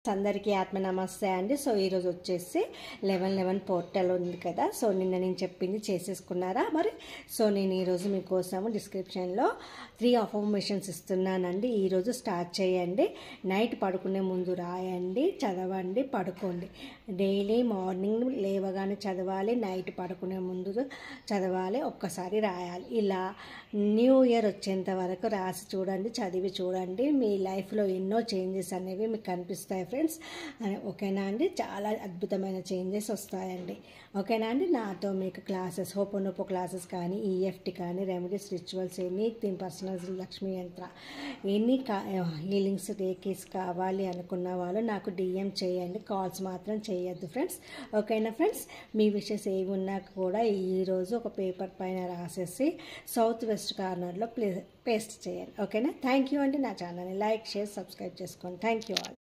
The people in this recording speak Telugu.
అందరికీ ఆత్మ నమస్తే అండి. సో ఈరోజు వచ్చేసి 11 పోర్టల్ ఉంది కదా. సో నిన్న నేను చెప్పింది చేసేసుకున్నారా మరి? సో నేను ఈరోజు మీకోసము డిస్క్రిప్షన్లో 3 అఫర్మేషన్స్ ఇస్తున్నానండి. ఈరోజు స్టార్ట్ చేయండి. నైట్ పడుకునే ముందు రాయండి, చదవండి, పడుకోండి. డైలీ మార్నింగ్ లేవగానే చదవాలి, నైట్ పడుకునే ముందు చదవాలి, ఒక్కసారి రాయాలి. ఇలా న్యూ ఇయర్ వచ్చేంత వరకు రాసి చూడండి, చదివి చూడండి. మీ లైఫ్లో ఎన్నో చేంజెస్ అనేవి మీకు కనిపిస్తాయి ఫ్రెండ్స్. ఓకేనా అండి? చాలా అద్భుతమైన చేంజెస్ వస్తాయండి. ఓకేనా అండి? నాతో మీకు క్లాసెస్, హోపోనోపో క్లాసెస్ కానీ, ఈఎఫ్టీ కానీ, remedies, rituals, anything, personal Lakshmi యంత్ర, ఎనీ హీలింగ్స్, రేకీస్ కావాలి అనుకున్న వాళ్ళు నాకు డిఎం చేయండి. కాల్స్ మాత్రం చేయొద్దు ఫ్రెండ్స్. ఓకేనా ఫ్రెండ్స్? మీ విషెస్ ఏవి ఉన్నా కూడా ఈరోజు ఒక పేపర్ పైన రాసేసి సౌత్ వెస్ట్ కార్నర్లో పేస్ట్ చేయండి. ఓకేనా? థ్యాంక్ యూ అండి. నా ఛానల్ని లైక్, షేర్, సబ్స్క్రైబ్ చేసుకోండి. Thank you all.